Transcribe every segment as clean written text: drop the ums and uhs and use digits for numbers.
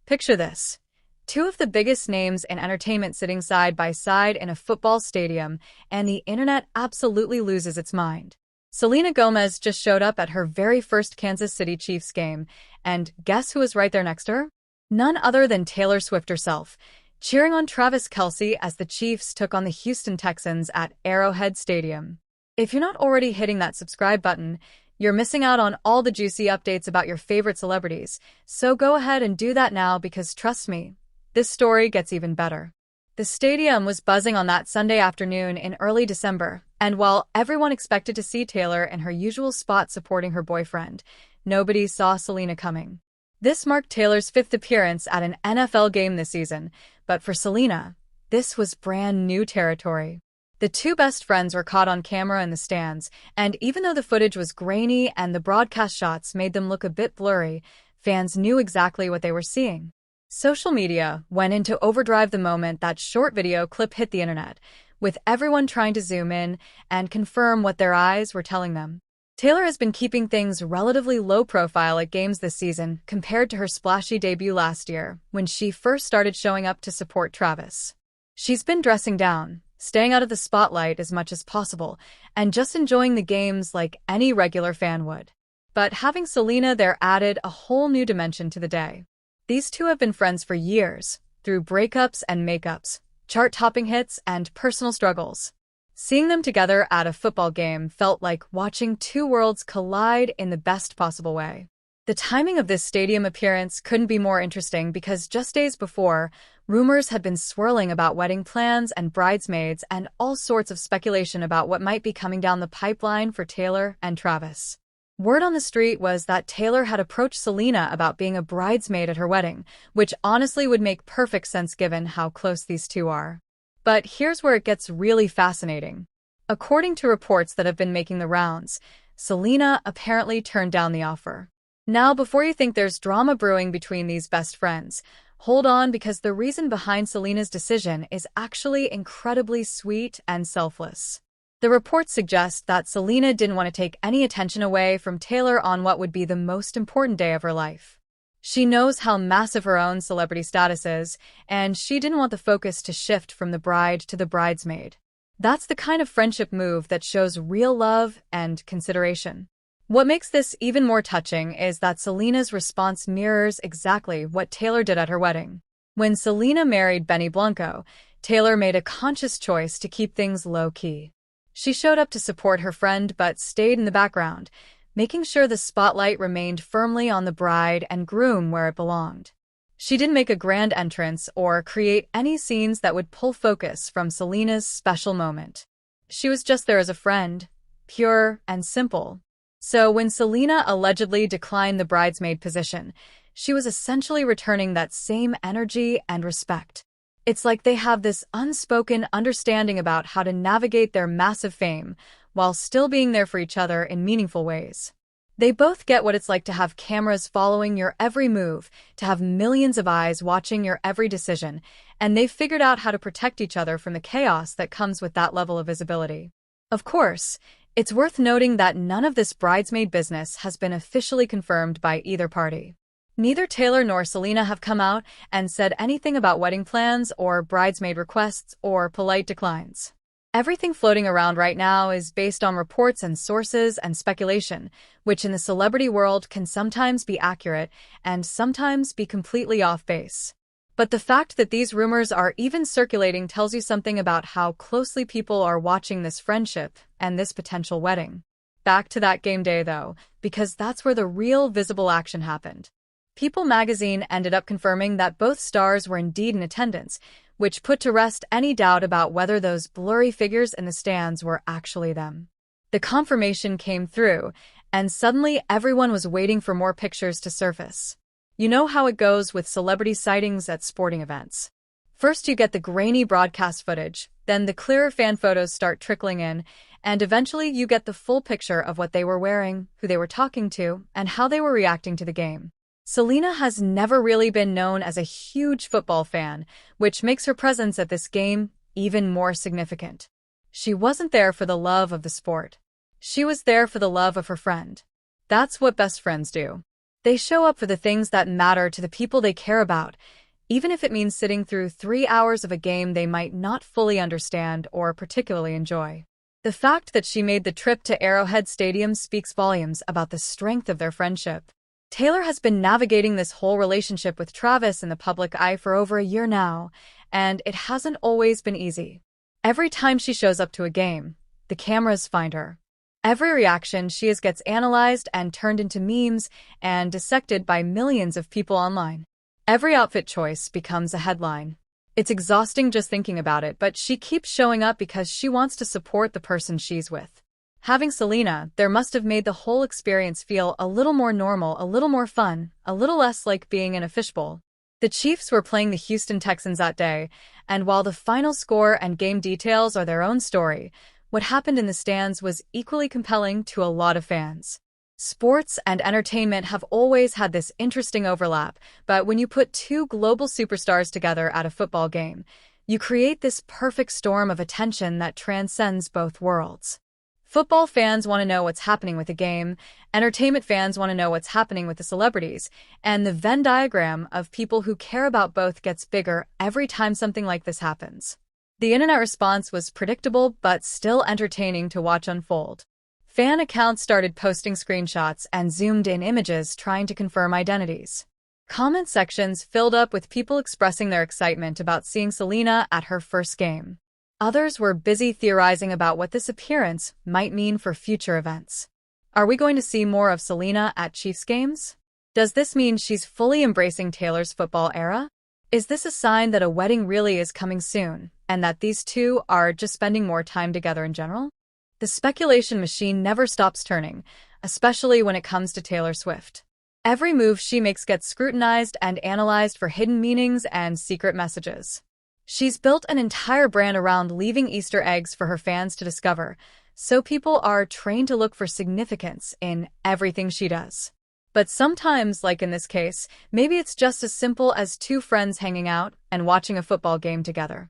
Picture this. Two of the biggest names in entertainment sitting side by side in a football stadium, and the internet absolutely loses its mind. Selena Gomez just showed up at her very first Kansas City Chiefs game, and guess who was right there next to her? None other than Taylor Swift herself, cheering on Travis Kelce as the Chiefs took on the Houston Texans at Arrowhead Stadium. If you're not already hitting that subscribe button, you're missing out on all the juicy updates about your favorite celebrities, so go ahead and do that now because trust me, this story gets even better. The stadium was buzzing on that Sunday afternoon in early December, and while everyone expected to see Taylor in her usual spot supporting her boyfriend, nobody saw Selena coming. This marked Taylor's fifth appearance at an NFL game this season, but for Selena, this was brand new territory. The two best friends were caught on camera in the stands, and even though the footage was grainy and the broadcast shots made them look a bit blurry, fans knew exactly what they were seeing. Social media went into overdrive the moment that short video clip hit the internet, with everyone trying to zoom in and confirm what their eyes were telling them. Taylor has been keeping things relatively low profile at games this season compared to her splashy debut last year, when she first started showing up to support Travis. She's been dressing down, staying out of the spotlight as much as possible, and just enjoying the games like any regular fan would. But having Selena there added a whole new dimension to the day. These two have been friends for years, through breakups and makeups, chart-topping hits, and personal struggles. Seeing them together at a football game felt like watching two worlds collide in the best possible way. The timing of this stadium appearance couldn't be more interesting because just days before, rumors had been swirling about wedding plans and bridesmaids and all sorts of speculation about what might be coming down the pipeline for Taylor and Travis. Word on the street was that Taylor had approached Selena about being a bridesmaid at her wedding, which honestly would make perfect sense given how close these two are. But here's where it gets really fascinating. According to reports that have been making the rounds, Selena apparently turned down the offer. Now, before you think there's drama brewing between these best friends, hold on because the reason behind Selena's decision is actually incredibly sweet and selfless. The reports suggest that Selena didn't want to take any attention away from Taylor on what would be the most important day of her life. She knows how massive her own celebrity status is, and she didn't want the focus to shift from the bride to the bridesmaid. That's the kind of friendship move that shows real love and consideration. What makes this even more touching is that Selena's response mirrors exactly what Taylor did at her wedding. When Selena married Benny Blanco, Taylor made a conscious choice to keep things low-key. She showed up to support her friend but stayed in the background, making sure the spotlight remained firmly on the bride and groom where it belonged. She didn't make a grand entrance or create any scenes that would pull focus from Selena's special moment. She was just there as a friend, pure and simple. So when Selena allegedly declined the bridesmaid position, she was essentially returning that same energy and respect. It's like they have this unspoken understanding about how to navigate their massive fame while still being there for each other in meaningful ways. They both get what it's like to have cameras following your every move, to have millions of eyes watching your every decision, and they've figured out how to protect each other from the chaos that comes with that level of visibility. Of course, it's worth noting that none of this bridesmaid business has been officially confirmed by either party. Neither Taylor nor Selena have come out and said anything about wedding plans or bridesmaid requests or polite declines. Everything floating around right now is based on reports and sources and speculation, which in the celebrity world can sometimes be accurate and sometimes be completely off base. But the fact that these rumors are even circulating tells you something about how closely people are watching this friendship and this potential wedding. Back to that game day, though, because that's where the real visible action happened. People magazine ended up confirming that both stars were indeed in attendance, which put to rest any doubt about whether those blurry figures in the stands were actually them. The confirmation came through, and suddenly everyone was waiting for more pictures to surface. You know how it goes with celebrity sightings at sporting events. First you get the grainy broadcast footage, then the clearer fan photos start trickling in, and eventually you get the full picture of what they were wearing, who they were talking to, and how they were reacting to the game. Selena has never really been known as a huge football fan, which makes her presence at this game even more significant. She wasn't there for the love of the sport. She was there for the love of her friend. That's what best friends do. They show up for the things that matter to the people they care about, even if it means sitting through 3 hours of a game they might not fully understand or particularly enjoy. The fact that she made the trip to Arrowhead Stadium speaks volumes about the strength of their friendship. Taylor has been navigating this whole relationship with Travis in the public eye for over a year now, and it hasn't always been easy. Every time she shows up to a game, the cameras find her. Every reaction she has gets analyzed and turned into memes and dissected by millions of people online. Every outfit choice becomes a headline. It's exhausting just thinking about it, but she keeps showing up because she wants to support the person she's with. Having Selena there must have made the whole experience feel a little more normal, a little more fun, a little less like being in a fishbowl. The Chiefs were playing the Houston Texans that day, and while the final score and game details are their own story, what happened in the stands was equally compelling to a lot of fans. Sports and entertainment have always had this interesting overlap, but when you put two global superstars together at a football game, you create this perfect storm of attention that transcends both worlds. Football fans want to know what's happening with the game, entertainment fans want to know what's happening with the celebrities, and the Venn diagram of people who care about both gets bigger every time something like this happens. The internet response was predictable but still entertaining to watch unfold. Fan accounts started posting screenshots and zoomed-in images trying to confirm identities. Comment sections filled up with people expressing their excitement about seeing Selena at her first game. Others were busy theorizing about what this appearance might mean for future events. Are we going to see more of Selena at Chiefs games? Does this mean she's fully embracing Taylor's football era? Is this a sign that a wedding really is coming soon, and that these two are just spending more time together in general? The speculation machine never stops turning, especially when it comes to Taylor Swift. Every move she makes gets scrutinized and analyzed for hidden meanings and secret messages. She's built an entire brand around leaving Easter eggs for her fans to discover, so people are trained to look for significance in everything she does. But sometimes, like in this case, maybe it's just as simple as two friends hanging out and watching a football game together.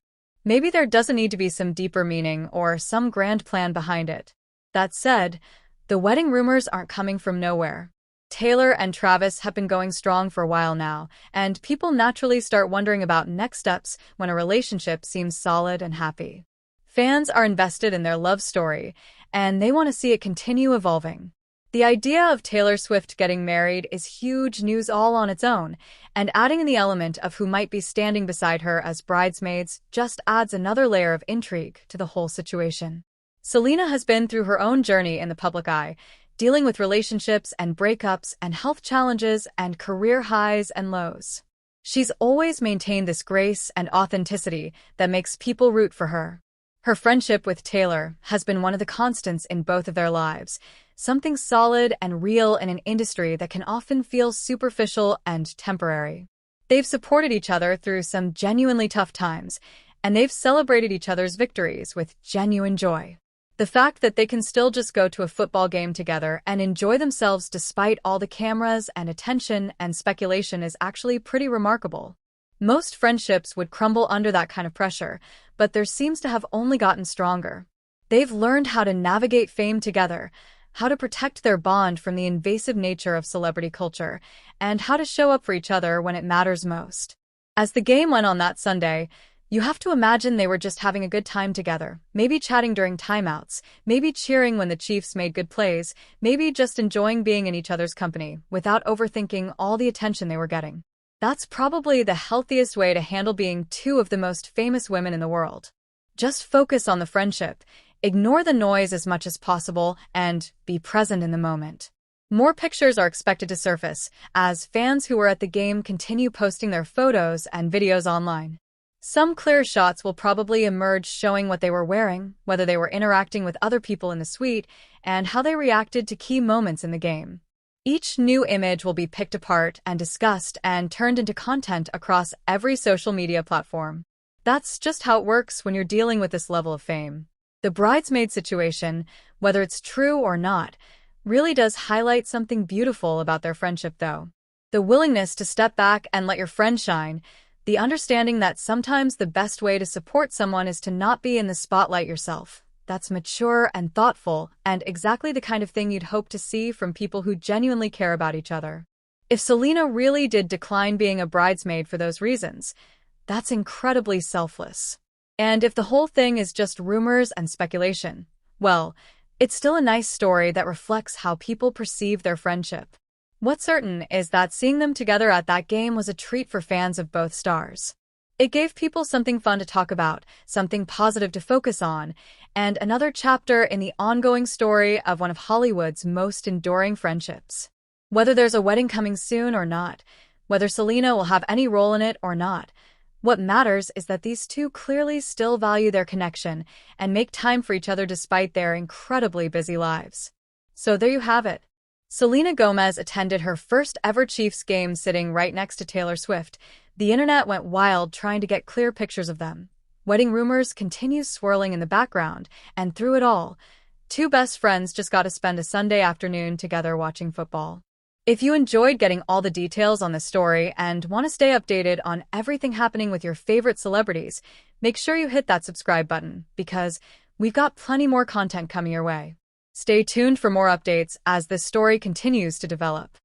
Maybe there doesn't need to be some deeper meaning or some grand plan behind it. That said, the wedding rumors aren't coming from nowhere. Taylor and Travis have been going strong for a while now, and people naturally start wondering about next steps when a relationship seems solid and happy. Fans are invested in their love story, and they want to see it continue evolving. The idea of Taylor Swift getting married is huge news all on its own, and adding in the element of who might be standing beside her as bridesmaids just adds another layer of intrigue to the whole situation. Selena has been through her own journey in the public eye, dealing with relationships and breakups and health challenges and career highs and lows. She's always maintained this grace and authenticity that makes people root for her. Her friendship with Taylor has been one of the constants in both of their lives, something solid and real in an industry that can often feel superficial and temporary. They've supported each other through some genuinely tough times, and they've celebrated each other's victories with genuine joy. The fact that they can still just go to a football game together and enjoy themselves despite all the cameras and attention and speculation is actually pretty remarkable. Most friendships would crumble under that kind of pressure, but theirs seems to have only gotten stronger. They've learned how to navigate fame together, how to protect their bond from the invasive nature of celebrity culture, and how to show up for each other when it matters most. As the game went on that Sunday, you have to imagine they were just having a good time together, maybe chatting during timeouts, maybe cheering when the Chiefs made good plays, maybe just enjoying being in each other's company without overthinking all the attention they were getting. That's probably the healthiest way to handle being two of the most famous women in the world. Just focus on the friendship, ignore the noise as much as possible, and be present in the moment. More pictures are expected to surface as fans who were at the game continue posting their photos and videos online. Some clear shots will probably emerge showing what they were wearing, whether they were interacting with other people in the suite, and how they reacted to key moments in the game. Each new image will be picked apart and discussed and turned into content across every social media platform. That's just how it works when you're dealing with this level of fame. The bridesmaid situation, whether it's true or not, really does highlight something beautiful about their friendship, though. The willingness to step back and let your friend shine, the understanding that sometimes the best way to support someone is to not be in the spotlight yourself. That's mature and thoughtful, and exactly the kind of thing you'd hope to see from people who genuinely care about each other. If Selena really did decline being a bridesmaid for those reasons, that's incredibly selfless. And if the whole thing is just rumors and speculation, well, it's still a nice story that reflects how people perceive their friendship. What's certain is that seeing them together at that game was a treat for fans of both stars. It gave people something fun to talk about, something positive to focus on, and another chapter in the ongoing story of one of Hollywood's most enduring friendships. Whether there's a wedding coming soon or not, whether Selena will have any role in it or not, what matters is that these two clearly still value their connection and make time for each other despite their incredibly busy lives. So there you have it. Selena Gomez attended her first ever Chiefs game sitting right next to Taylor Swift. The internet went wild trying to get clear pictures of them. Wedding rumors continue swirling in the background, and through it all, two best friends just got to spend a Sunday afternoon together watching football. If you enjoyed getting all the details on the story and want to stay updated on everything happening with your favorite celebrities, make sure you hit that subscribe button because we've got plenty more content coming your way. Stay tuned for more updates as this story continues to develop.